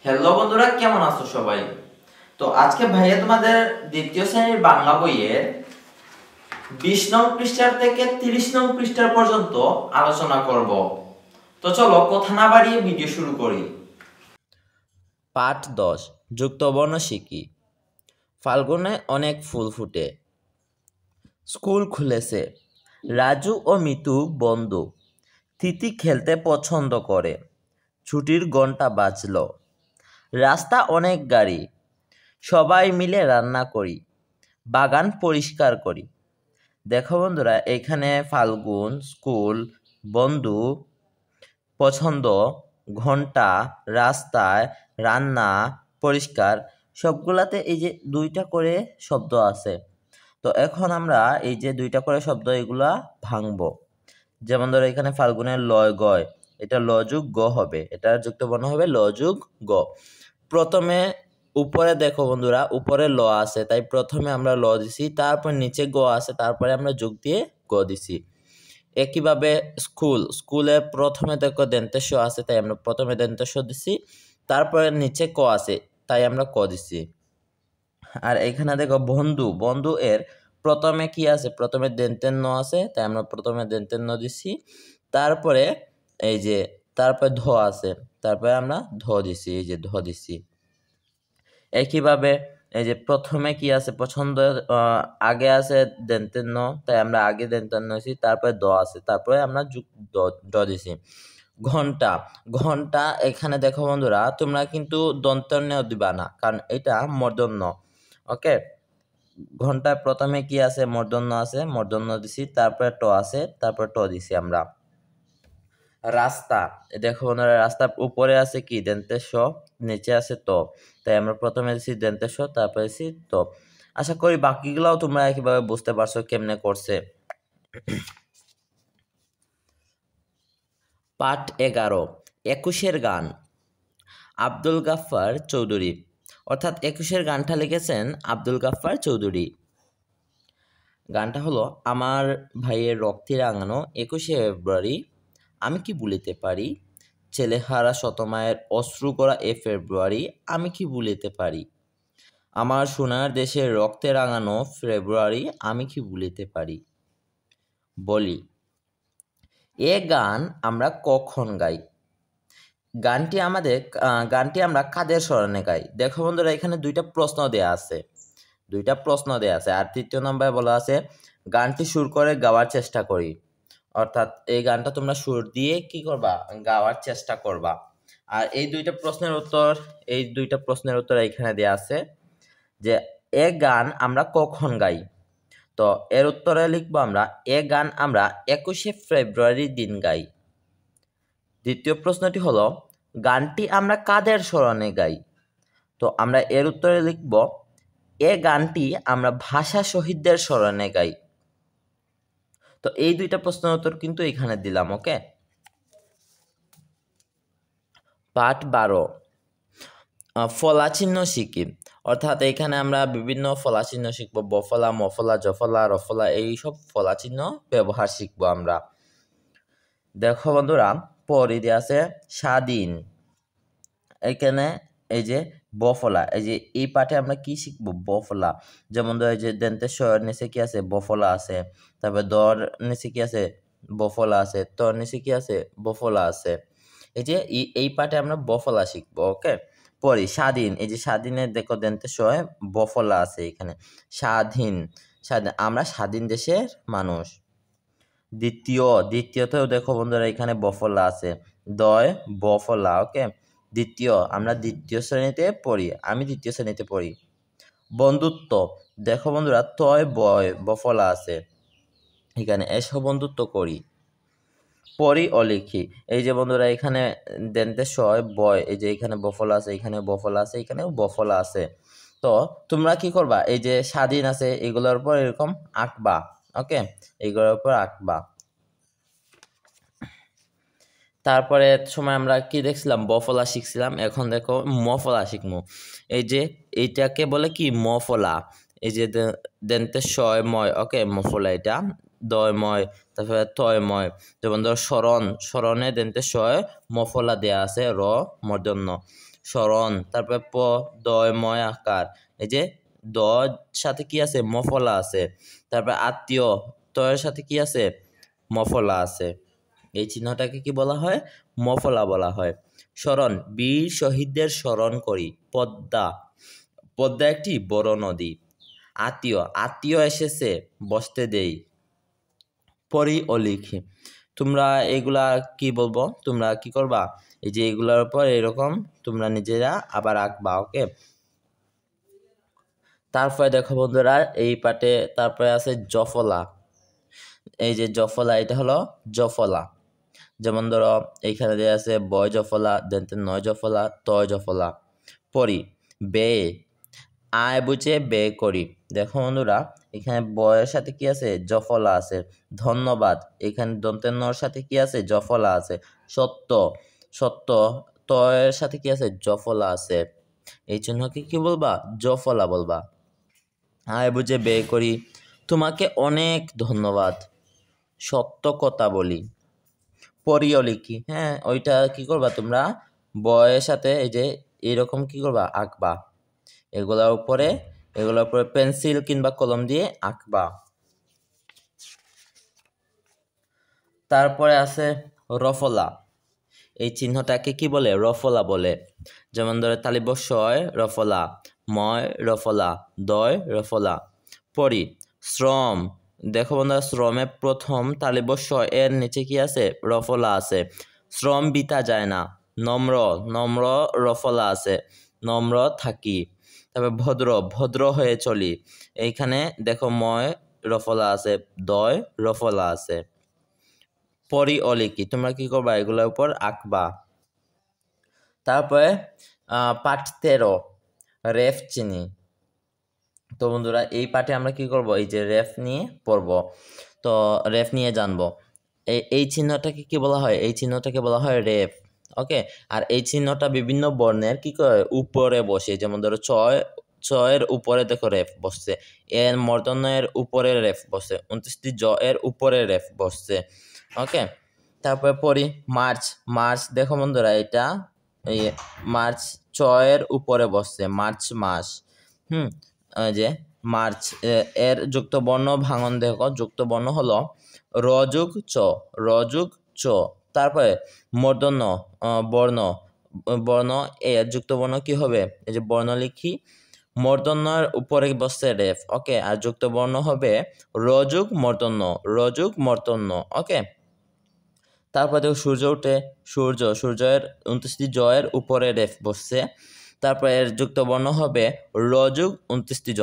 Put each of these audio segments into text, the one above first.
Hello বন্ধুরা, কেমন আছো সবাই? তো আজকে ভাইয়া তোমাদের দ্বিতীয় শ্রেণীর বাংলা বইয়ের 20 নং পৃষ্ঠা থেকে 30 নং পৃষ্ঠা পর্যন্ত আলোচনা করব। তো চলো কথা না বাড়িয়ে ভিডিও শুরু করি। পাঠ 10 যুক্তবর্ণ শিখি। ফাল্গুনে অনেক ফুল ফুটে। স্কুল খুলেছে। রাজু ও মিতু বন্ধু। তিথি খেলতে পছন্দ করে। ছুটির ঘন্টা বাজল। রাস্তা অনেক গাড়ি। সবাই মিলে রান্না করি। বাগান পরিষ্কার করি। দেখো বন্ধুরা, এখানে ফাল্গুন, স্কুল, বন্ধু, পছন্দ, ঘন্টা, রাস্তায়, রান্না, পরিষ্কার সবগুলাতে এই যে দুইটা করে শব্দ আছে। তো এখন আমরা এই যে দুইটা করে শব্দ এগুলা ভাঙবো। যেমন ধরো এখানে ফাল্গুনের লয় গয়, এটা ল যোগ গ হবে, এটার যুক্ত বর্ণ হবে ল যোগ গ। প্রথমে উপরে দেখো বন্ধুরা, উপরে ল আছে তাই প্রথমে আমরা ল দিছি, তারপর নিচে গ আছে তারপরে আমরা যোগ দিয়ে গ দিছি। একইভাবে স্কুলে প্রথমে দেখো দন্তেশ আছে তাই আমরা প্রথমে দন্তেশ দিছি, তারপরে নিচে ক আছে তাই আমরা ক দিছি। আর এখানে দেখো বন্ধু এর প্রথমে কি আছে, প্রথমে দন্তের ন আছে তাই আমরা প্রথমে দন্তের ন দিছি, তারপরে এই যে তারপরে ধ আছে তারপরে আমরা ধ দিছি, এই যে ধ দিছি। একইভাবে এই যে প্রথমে কি আছে, পছন্দ আগে আছে দন্তের ন তাই আমরা আগে দন্তের ন দিছি, তারপরে দ আছে তারপরে আমরা দ দিছি। ঘন্টা ঘন্টা এখানে দেখো বন্ধুরা, তোমরা কিন্তু দন্তের ন দিবা না, কারণ এটা মূর্ধন্য। ওকে, ঘন্টায় প্রথমে কি আছে, মূর্ধন্য আছে, মূর্ধন্য দিছি, তারপরে ট আছে তারপরে ট দিছি আমরা। রাস্তা দেখো বন্ধুরা, রাস্তার উপরে আছে কি দন্তের স, নিচে আছে ত, তাই আমরা প্রথমে দিছি দন্তের স তারপরে দিছি ত। আশা করি বাকিগুলাও তোমরা একইভাবে বুঝতে পারছো কেমনে করছে। পাঠ 11 একুশের গান। আব্দুল গাফফার চৌধুরী, অর্থাৎ একুশের গানটা লিখেছেন আব্দুল গাফফার চৌধুরী। গানটা হলো, আমার ভাইয়ের রক্তে রাঙানো 21শে ফেব্রুয়ারি, আমি কি ভুলিতে পারি, ছেলেহারা শতমায়ের অশ্রু করা এ ফেব্রুয়ারি, আমি কি ভুলিতে পারি, আমার সোনার দেশের রক্তে রাঙানো ফেব্রুয়ারি, আমি কি ভুলিতে পারি। বলি, এ গান আমরা কখন গাই? গানটি আমরা কাদের স্মরণে গাই? দেখো বন্ধুরা, এখানে দুইটা প্রশ্ন দেয়া আছে, আর তৃতীয় নম্বরে বলা আছে গানটি সুর করে গাওয়ার চেষ্টা করি। অর্থাৎ এই গানটা তোমরা সুর দিয়ে কি করবা, গাওয়ার চেষ্টা করবা। আর এই দুইটা প্রশ্নের উত্তর এখানে দেয়া আছে যে এ গান আমরা কখন গাই। তো এর উত্তরে লিখবো আমরা, এ গান আমরা 21শে ফেব্রুয়ারি দিন গাই। দ্বিতীয় প্রশ্নটি হলো, গানটি আমরা কাদের স্মরণে গাই? তো আমরা এর উত্তরে লিখব, এ গানটি আমরা ভাষা শহীদদের স্মরণে গাই। তো এই দুইটা প্রশ্নের উত্তর কিন্তু এখানে দিলাম। ওকে, পাঠ 12 ফলাচিহ্ন শিখি। অর্থাৎ এখানে আমরা বিভিন্ন ফলাচিহ্ন শিখবো, বফলা, মফলা, জফলা, রফলা, এইসব ফলাচিহ্ন ব্যবহার শিখবো আমরা। দেখো বন্ধুরা, পরে দেয়া আছে স্বাধীন। এখানে এই যে বফলা, এই যে এই পাঠে আমরা কি শিখবো, বফলা। যেমন ধর এই যে দন্তের স্বর নিচে কি আছে, বফলা আছে, তারপর দর নিচে কি আছে, বফলা আছে, তর নিচে কি আছে, বফলা আছে। এই যে এই পাঠে আমরা বফলা শিখবো। ওকে, পরি স্বাধীন, এই যে স্বাধীনের দেখো দন্তের স্বর বফলা আছে এখানে, স্বাধীন, আমরা স্বাধীন দেশের মানুষ। দ্বিতীয়তেও দেখো বন্ধুরা এখানে বফলা আছে, দয় বফলা। ওকে, আমরা দ্বিতীয় শ্রেণীতে পড়ি, আমি দ্বিতীয় শ্রেণীতে পড়ি। বন্ধুত্ব দেখো বন্ধুরা, তয় বয় বফলা আছে এখানে, এসো বন্ধুত্ব করি। পড়ি ও লিখি, এই যে বন্ধুরা এখানে দন্তের সয় বয়, এই যে এখানে বফলা আছে, এখানে বফলা আছে, এখানেও বফলা আছে। তো তোমরা কি করবা, এই যে স্বাধীন আছে এগুলোর উপর এরকম আঁকবা। ওকে, এগুলোর উপর আঁকবা। তারপরে সময় আমরা কি দেখছিলাম, বফলা শিখছিলাম, এখন দেখো মফলা শিখবো। এই যে এইটাকে বলে কি, মফলা। এই যে দন্তের শয় ময়, ওকে, মফলা এটা, দয়ময়, তারপরে তয়ময়। যেমন ধর স্মরণে দন্তের শয় মফলা দেয়া আছে, র মূর্ধন্য। স্মরণ, তারপরে প দয় ময় আকার, এই যে দ সাথে কি আছে মফলা আছে, তারপরে আত্মীয় তয়ের সাথে কি আছে মফলা আছে, এই চিহ্নটাকে কি বলা হয় মফলা বলা হয়। স্মরণ, বীর শহীদদের স্মরণ করি। পদ্মা, পদ্মা একটি বড় নদী। আত্মীয়, আত্মীয় এসেছে বসতে দেই। পড়ি ও লিখি, তোমরা এগুলা কি বলবো, তোমরা কি করবা, এই যে এগুলার উপর এরকম তোমরা নিজেরা আবার আঁকবা। ওকে, তারপরে দেখো বন্ধুরা এই পাটে তারপরে আছে জফলা। এই যে জফলা, এটা হলো জফলা। যেমন ধরো এইখানে দেওয়া আছে বয় জফলা, দেন নয় জফলা, তয় জফলা। পড়ি, বে, আয় বুঝে বে করি। দেখো বন্ধুরা এখানে বয়ের সাথে কি আছে জফলা আছে। ধন্যবাদ, এখানে দন্তের নর সাথে কি আছে জফলা আছে। সত্য, সত্য তয়ের সাথে কি আছে জফলা আছে। এই চিহ্নকে কি বলবা জফলা বলবা। আয় বুঝে বে করি, তোমাকে অনেক ধন্যবাদ। সত্য কথা বলি। পড়িও লিখি, হ্যাঁ ওইটা কি করবা তোমরা বয়ের সাথে এই যে এরকম কি করবা আঁকবা। এগুলোর উপরে পেন্সিল কিংবা কলম দিয়ে আঁকবা। তারপরে আছে রফলা, এই চিহ্নটাকে কি বলে রফলা বলে। যেমন ধরে তালিবস্বয় রফলা, ময় রফলা, দয় রফলা। পড়ি, শ্রম, দেখো বন্ধুরা শ্রমে প্রথম তালিবস্ব এর নিচে কি আছে রফলা আছে। শ্রম বিতা যায় না। নম্র, নম্র রফলা আছে, নম্র থাকি। তারপরে ভদ্র, ভদ্র হয়ে চলি। এইখানে দেখো ময় রফলা আছে, দয় রফলা আছে। পড়ি ও লিখি, তোমরা কি করবা এগুলোর উপর আঁকবা। তারপরে পাঠ 13 রেফ চিনি। তো বন্ধুরা এই পাঠে আমরা কি করব এই যে রেফ নিয়ে পড়ব, তো রেফ নিয়ে জানবো। এই চিহ্নটাকে কি বলা হয়, এই চিহ্নটাকে বলা হয় রেফ। ওকে, আর এই চিহ্নটা বিভিন্ন বর্ণের কি করে উপরে বসে। যেমন ধরো চয়, চয়ের উপরে দেখো রেফ বসছে, এর মর্দনের উপরে রেফ বসছে, 29টি জ এর উপরে রেফ বসছে। ওকে, তারপরে পড়ি মার্চ। মার্চ দেখো বন্ধুরা এটা এই মার্চ চয়ের উপরে বসছে, মার্চ মাস। যে মার্চ এর যুক্ত বর্ণ ভাঙন দেখো, যুক্ত বর্ণ হলো রযোগ চ, রযোগ চ। তারপরে মূর্ধন্য বর্ণ, বর্ণ এর যুক্ত বর্ণ কি হবে, এই যে বর্ণ লিখি, মূর্ধন্যের উপরে বসছে রেফ। ওকে, আর যুক্ত বর্ণ হবে রযোগ মূর্ধন্য, রযোগ মূর্ধন্য। ওকে, তারপরে দেখো সূর্য উঠে, সূর্য, সূর্যের 29টি জয়ের উপরে রেফ বসছে। তারপরে এর যুক্ত বর্ণ হবে রযোগ 29টি জ।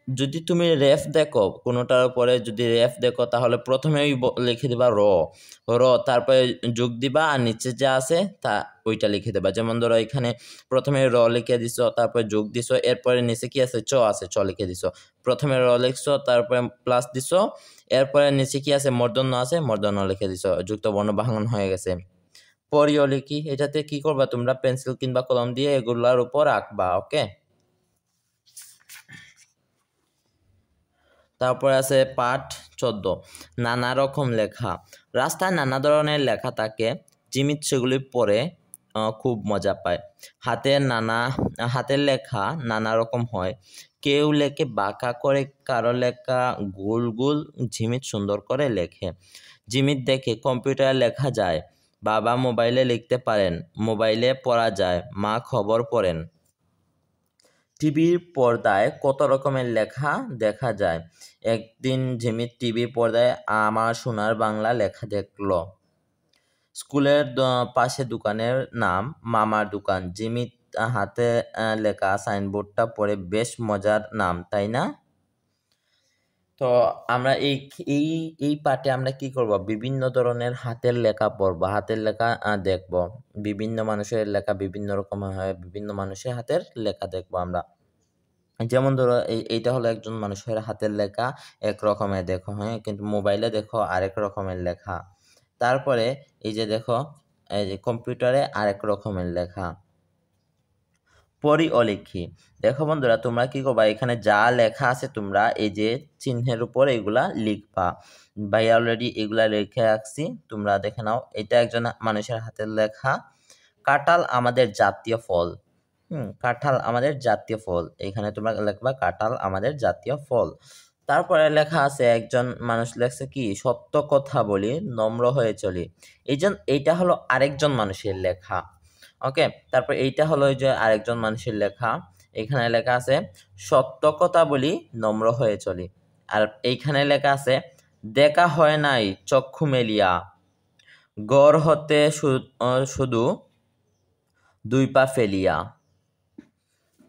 যদি তুমি রেফ দেখো কোনোটার উপরে যদি রেফ দেখো তাহলে প্রথমেই লিখে দিবা র, র তারপরে যোগ দিবা আর নিচে যা আছে তা ওইটা লিখে দেবা। যেমন ধরো এখানে প্রথমে র লিখে দিছো, তারপরে যোগ দিছো, এরপরে নিচে কি আছে চ আছে, চ লিখে দিছো। প্রথমে র লিখছো, তারপরে প্লাস দিছো, এরপরে নিচে কি আছে মূর্ধন্য আছে, মূর্ধন্য লিখে দিছো, যুক্ত বর্ণ ভাঙন হয়ে গেছে। পরিও লিখি, এটাতে কি করবা তোমরা পেন্সিল কিংবা কলম দিয়ে এগুলার উপর আঁকবা। ওকে, তারপরে আছে পাঠ 14 নানা রকম লেখা। রাস্তায় নানা ধরনের লেখা থাকে, জিমিত সেগুলি পড়ে খুব মজা পায়। হাতের লেখা নানা রকম হয়, কেউ লেখে বাঁকা করে, কারো লেখা গোল গোল, জিমিত সুন্দর করে লেখে। জিমিত দেখে কম্পিউটারে লেখা যায়, বাবা মোবাইলে লিখতে পারেন, মোবাইলে পড়া যায়, মা খবর পড়েন। টিভির পর্দায় কত রকমের লেখা দেখা যায়। একদিন জিমিত টিভির পর্দায় আমার সোনার বাংলা লেখা দেখলো। স্কুলের পাশে দোকানের নাম মামার দোকান। জিমিত হাতে লেখা সাইনবোর্ডটা পড়ে বেশ মজার নাম, তাই না? তো আমরা এই এই পাঠে আমরা কি করব, বিভিন্ন ধরনের হাতের লেখা পড়বো, হাতের লেখা দেখব। বিভিন্ন মানুষের লেখা বিভিন্ন রকমের হয়, বিভিন্ন মানুষের হাতের লেখা দেখবো আমরা। যেমন ধরো এইটা হলো একজন মানুষের হাতের লেখা, এক রকমের দেখো, হ্যাঁ, কিন্তু মোবাইলে দেখো আরেক রকমের লেখা। তারপরে এই যে দেখো এই যে কম্পিউটারে আরেক রকমের লেখা। পড়ি ও লিখি, দেখো বন্ধুরা তোমরা কি করবা, এখানে যা লেখা আছে তোমরা এই যে চিহ্নের উপর এগুলা লিখবা। ভাইয়া অলরেডি এগুলা লিখে রাখছি, তোমরা দেখে নাও। এটা একজন মানুষের হাতের লেখা, কাঁঠাল আমাদের জাতীয় ফল। কাঁঠাল আমাদের জাতীয় ফল, এখানে তোমরা লিখবা কাঁঠাল আমাদের জাতীয় ফল। তারপরে লেখা আছে একজন মানুষ লেখছে কি, সত্য কথা বলি, নম্র হয়ে চলি। এইটা হলো আরেকজন মানুষের লেখা। ওকে, তারপর এইটা হলো যে আরেকজন মানুষের লেখা। এখানে লেখা আছে সত্য কথা বলি, নম্র হয়ে চলি। আর এইখানে লেখা আছে দেখা হয় নাই চক্ষু মেলিয়া, গড় হতে শুধু দুই পা ফেলিয়া।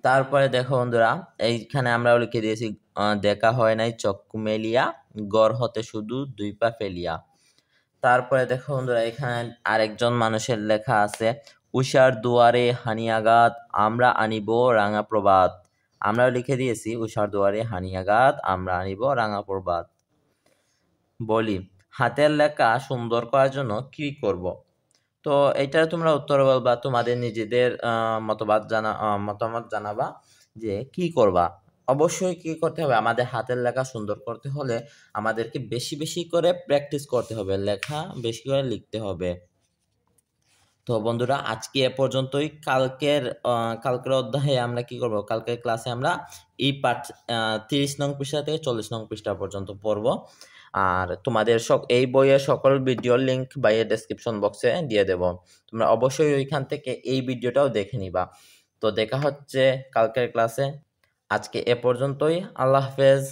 তারপরে দেখো বন্ধুরা, এইখানে আমরাও লিখে দিয়েছি দেখা হয় নাই চক্ষু মেলিয়া, গড় হতে শুধু দুই পা ফেলিয়া। তারপরে দেখো বন্ধুরা, এখানে আরেকজন মানুষের লেখা আছে উষার দুয়ারে হানিয়াঘাত, আমরা আনিব রাঙা প্রভাত। আমরাও লিখে দিয়েছি উষার দুয়ারে হানিয়াঘাত, আমরা আনিব রাঙা প্রভাত। বলি হাতের লেখা সুন্দর করার জন্য কি করব? তো এইটা তোমরা উত্তর বলবা, তোমাদের নিজেদের মতামত জানাবা যে কি করবা। অবশ্যই কি করতে হবে, আমাদের হাতের লেখা সুন্দর করতে হলে আমাদেরকে বেশি বেশি করে প্র্যাকটিস করতে হবে, লেখা বেশি করে লিখতে হবে। তো বন্ধুরা, আজকে এ পর্যন্তই। কালকের অধ্যায়ে আমরা কি করব, কালকের ক্লাসে আমরা এই পাঠ 30 নং পৃষ্ঠা থেকে 40 নং পৃষ্ঠা পর্যন্ত পড়ব। আর তোমাদের এই বইয়ের সকল ভিডিওর লিঙ্ক বাইরে ডেসক্রিপশন বক্সে দিয়ে দেব, তোমরা অবশ্যই ওইখান থেকে এই ভিডিওটাও দেখে নিবা। তো দেখা হচ্ছে কালকের ক্লাসে। আজকে এ পর্যন্তই, আল্লাহ হাফেজ।